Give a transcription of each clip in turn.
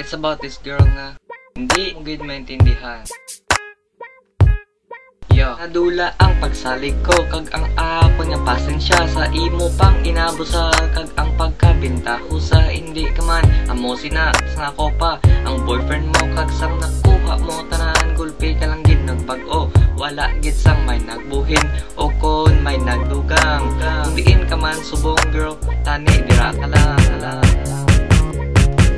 It's about this girl nga hindi mo gid maintindihan. Yo, nadula ang pagsalig ko kag ang ako niya pasensya sa imo pang inabusa kag ang pagkabinta ko sa hindi ka man amo sina sa ako pa ang boyfriend mo kag sang nakuha mo tanan gulpi ka lang gid nagpag-o wala gid sang may nagbuhin o kon may nagdugang kung diin ka man subong girl tani dira ka lang.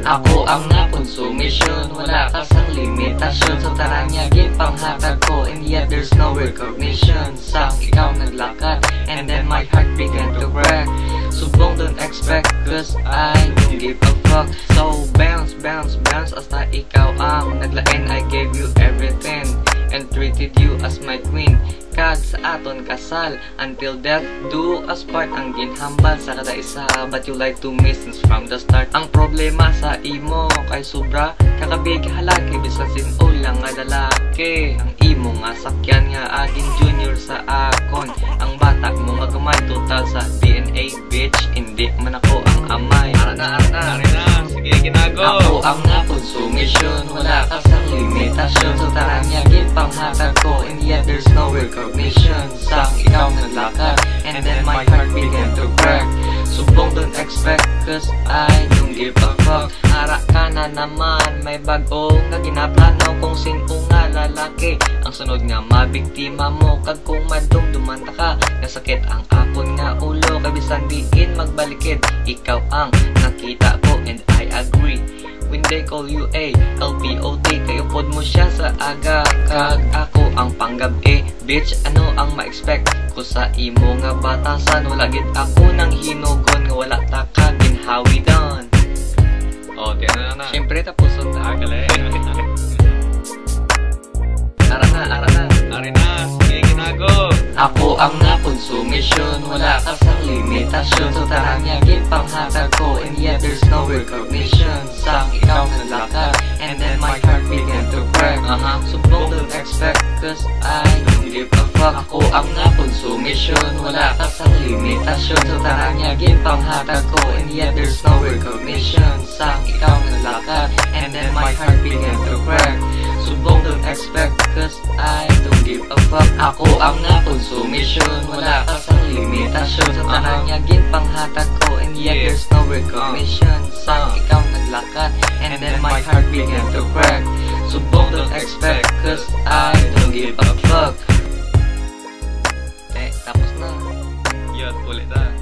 Ako ang nakonsumisyon, wala ka sang limitasyon. So tara niya gipanghatag ko, and yet there's no recognition. Sang ikaw naglakad, and then my heart began to crack. Subong don't expect, cause I don't give a fuck. So bounce, bounce, bounce, hasta ikaw ang naglain. I gave you everything, and treated you as my queen. Kag sa aton kasal, until death do us part. Ang ginhambal sa kada isa, but you like to miss since from the start. Ang problema sa imo kay sobra kakabig halaki bisan sin lang nga lalaki. Ang imo nga sakyan nga aging junior sa akon. Ang bata mo nga gamay total sa DNA bitch. Hindi man ako ang amay. Ara na, sige ginago. Ako ang nakonsumisyon, wala ka sa limitasyon. So tara niya gipanghatag ko, and yet there's no recognition. Sang ikaw naglakad, and then my heart began to crack. Subong don't expect, cause I don't give a fuck. Ara ka na naman, may bago nga ginaplano kung sino nga lalaki. Ang sunod nga mabiktima mo, kag kung madumdumanta ka, nasakit ang akon nga ulo, kabisan diin magbalikid. Ikaw ang nakita ko, and I agree. When they call you a LPOT, kayo pod mo siya sa aga. Kag ako ang panggabi, bitch ano ang ma-expect ko sa imo nga batasan. Wala gid ako nang hinugon nga wala ta ka ginhawi don. Oh, tiyan na. Siyempre tapos sa agale. Ara na, sige ginago. Ako ang nakonsumisyon, wala ka sa limitasyon. So tara niya gipanghatag ko, and yet there's no recognition. Sang ikaw naglakad, and then my heart began to crack. Subong don't expect, cause I don't give a fuck. Ako ang nakonsumisyon, wala ka sa limitasyon. So tara niya gipanghatag ko, and yet there's no recognition. Sang ikaw naglakad, and then my heart began to crack. Subong don't expect, cause I don't give a fuck. Ako ang nakonsumisyon, wala ka sa limitasyon. Sa tanan niya ginpanghatag ko, and yet there's no recognition. Sang ikaw naglakad, and then my heart began to crack. Subong don't expect, cause I don't give a fuck. Tapos na. Yun, ulit na.